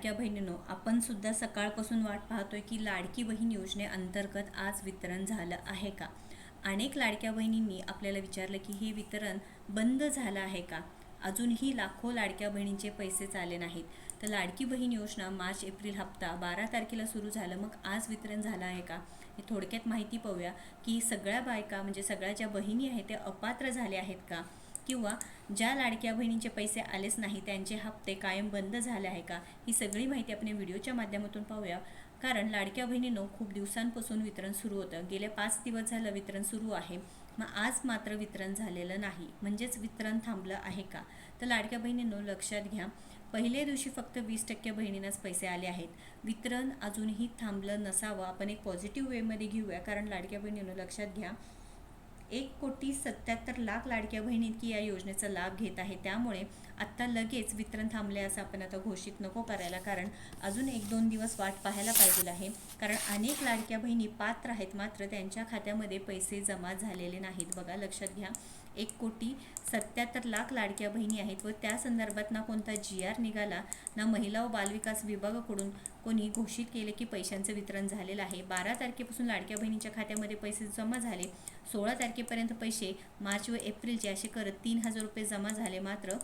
लाडक्या बहिणींनो, आपण सुद्धा सकाळपासून वाट पाहतोय की लाडकी बहीण योजनेअंतर्गत आज वितरण झालं आहे का। अनेक लाडक्या बहिणींनी आपल्याला विचारलं की हे वितरण बंद झालं आहे का। अजूनही लाखो लाडक्या बहिणींचे पैसे आले नाहीत। तर लाडकी बहीण योजना मार्च एप्रिल हप्ता 12 तारखेला सुरू झालं, मग आज वितरण झालं आहे का हे थोडक्यात माहिती पाहूया की सगळ्या बायका म्हणजे सगळ्या ज्या बहिणी आहेत त्या अपात्र झाल्या आहेत का, किंवा ज्या लाडक्या बहिणींचे पैसे आलेच नाही त्यांचे हप्ते कायम बंद झाले आहे का। ही सगळी माहिती आपण व्हिडिओच्या माध्यमातून पाहूया। कारण लाडक्या बहिणींनो, खूप दिवसांपासून वितरण सुरू होतं, गेले 5 दिवस झालं वितरण सुरू आहे, मग आज मात्र वितरण झालेलं नाही, म्हणजेच वितरण थांबलं आहे का। तर लाडक्या बहिणींनो लक्षात घ्या, पहिल्या दिवशी फक्त 20% बहिणींनाच पैसे आले आहेत। वितरण अजूनही थांबलं नसावं, आपण एक पॉझिटिव्ह वेमध्ये घेऊया। कारण लाडक्या बहिणींनो लक्षात घ्या, 1,77,00,000 लाडक्या बहिणी की या योजनेचा लाभ घेत आहे, त्यामुळे आत्ता लगेच वितरण थांबले असं आपण आता घोषित नको करायला। कारण अजून 1-2 दिवस वाट पाहायला पाहिजे आहे। कारण अनेक लाडक्या बहिणी पात्र आहेत, मात्र त्यांच्या खात्यामध्ये पैसे जमा झालेले नाहीत। बघा लक्षात घ्या, 1,77,00,000 लाडक्या बहिणी आहेत व त्या संदर्भात ना कोणता GR निघाला, ना महिला व बालविकास विभागाकडून कोणी घोषित केले की पैशांचं वितरण झालेलं आहे। 12 तारखेपासून लाडक्या बहिणींच्या खात्यामध्ये पैसे जमा झाले, 16 तारखेपर्यंत पैसे मार्च व एप्रिलचे असे करत 3,000 रुपये जमा झाले, मात्र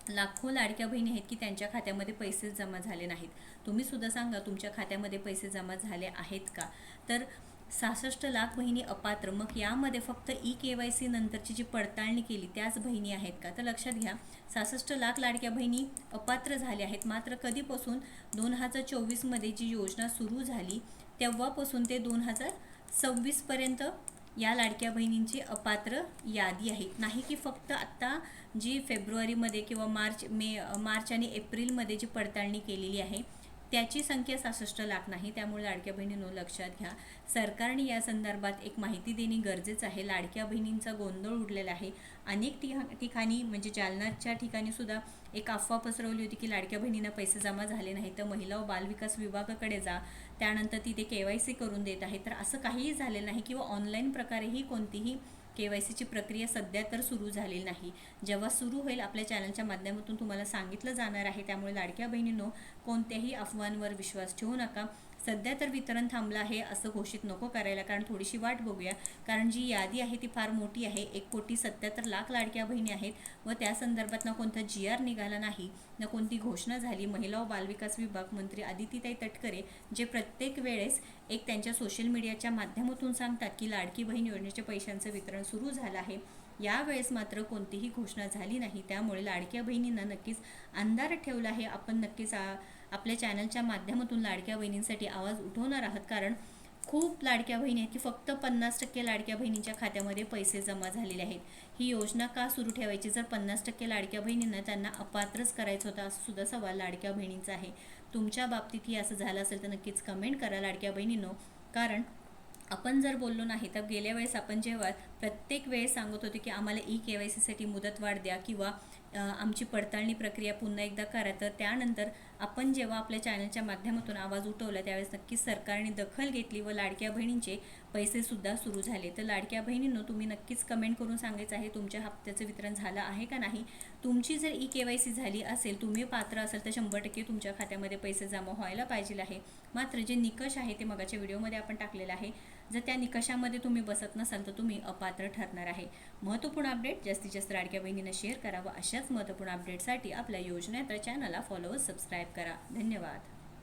लाखो लाडक्या बहिणी आहेत की त्यांच्या खात्यामध्ये पैसे जमा झाले नाहीत। तुम्ही सुद्धा सांगा, तुमच्या खात्यामध्ये पैसे जमा झाले आहेत का। तर 66 लाख बहिणी अपात्र, मग यामध्ये फक्त eKYC नंतरची जी पडताळणी केली त्याच बहिणी आहेत का। तर लक्षात घ्या, 66 लाख लाडक्या बहिणी अपात्र झाल्या आहेत, मात्र कधीपासून 2024 मध्ये जी योजना सुरू झाली तेव्हापासून ते 2026 पर्यंत या लाडक्या बहिणींची अपात्र यादी आहे। नाही की फक्त आत्ता जी फेब्रुवारीमध्ये किंवा मार्च आणि एप्रिलमध्ये जी पडताळणी केलेली आहे त्याची संख्या 66 लाख नाही। त्यामुळे लाडक्या बहिणींनो लक्षात घ्या, सरकारने या संदर्भात एक माहिती देणे गरजेचं आहे। लाडक्या बहिणींचा गोंधळ उडलेला आहे। अनेक ठिकाणी म्हणजे जालनाच्या ठिकाणी सुद्धा एक अफवा पसरवली होती की लाडक्या बहिणींना पैसे जमा झाले नाही तर महिला व बालविकास विभागाकडे जा, त्यानंतर तिथे KYC करून देत आहे। तर असं काहीही झालेलं नाही, किंवा ऑनलाईन प्रकारेही कोणतीही KYCची प्रक्रिया सध्या तर सुरू झालेली नाही। जेव्हा सुरू होईल आपल्या चॅनलच्या माध्यमातून तुम्हाला सांगितलं जाणार आहे। त्यामुळे लाडक्या बहिणींनो, कोणत्याही अफवांवर विश्वास ठेवू नका। सध्या तर वितरण थांबलं आहे असं घोषित नको करायला, कारण थोडीशी वाट बघूया। कारण जी यादी आहे ती फार मोठी आहे, 1,77,00,000 लाडक्या बहिणी आहेत व त्या संदर्भात ना कोणता GR निघाला नाही, ना कोणती घोषणा झाली। महिला व बालविकास विभाग मंत्री आदितीताई तटकरे जे प्रत्येक वेळेस एक त्यांच्या सोशल मीडियाच्या माध्यमातून सांगतात की लाडकी बहीण योजनेच्या पैशांचं वितरण सुरू झालं आहे, यावेळेस मात्र कोणतीही घोषणा झाली नाही। त्यामुळे लाडक्या बहिणींना नक्कीच अंधार ठेवला आहे। आपण नक्कीच आपल्या चॅनलच्या माध्यमातून लाडक्या बहिणींसाठी आवाज उठवणार आहात। कारण खूप लाडक्या बहिणी आहेत की फक्त 50% लाडक्या बहिणींच्या खात्यामध्ये पैसे जमा झालेले आहेत। ही योजना का सुरू ठेवायची जर 50% लाडक्या बहिणींना त्यांना अपात्रच करायचं होतं, असं सुद्धा सवाल लाडक्या बहिणींचा आहे। तुमच्या बाबतीतही असं झालं असेल तर नक्कीच कमेंट करा लाडक्या बहिणींनो। कारण आपण जर बोललो नाही तर गेल्या वेळेस आपण जेव्हा प्रत्येक वेळेस सांगत होते की आम्हाला eKYC साठी मुदतवाढ द्या किंवा आमची पडताळणी प्रक्रिया पुन्हा एकदा करा, तर त्यानंतर आपण जेव्हा आपल्या चॅनलच्या माध्यमातून आवाज उठवला त्यावेळेस नक्कीच सरकारने दखल घेतली व लाडक्या बहिणींचे पैसे सुद्धा सुरू झाले। तर लाडक्या बहिणींनो, तुम्ही नक्कीच कमेंट करून सांगायचं आहे तुमच्या हप्त्याचं वितरण झालं आहे का नाही। तुमची जर eKYC झाली असेल, तुम्ही पात्र असेल तर 100% तुमच्या खात्यामध्ये पैसे जमा व्हायला पाहिजे आहे। मात्र जे निकष आहे ते मगाच्या व्हिडिओमध्ये आपण टाकलेलं आहे, जर त्या निकषामध्ये तुम्ही बसत नसाल तर तुम्ही अपात्र ठरणार आहे। महत्त्वपूर्ण अपडेट जास्तीत जास्त लाडक्या बहिणींना शेअर करा व अशाच महत्त्वपूर्ण अपडेटसाठी आपल्या योजनेच्या चॅनलला फॉलो व सबस्क्राईब करा। धन्यवाद।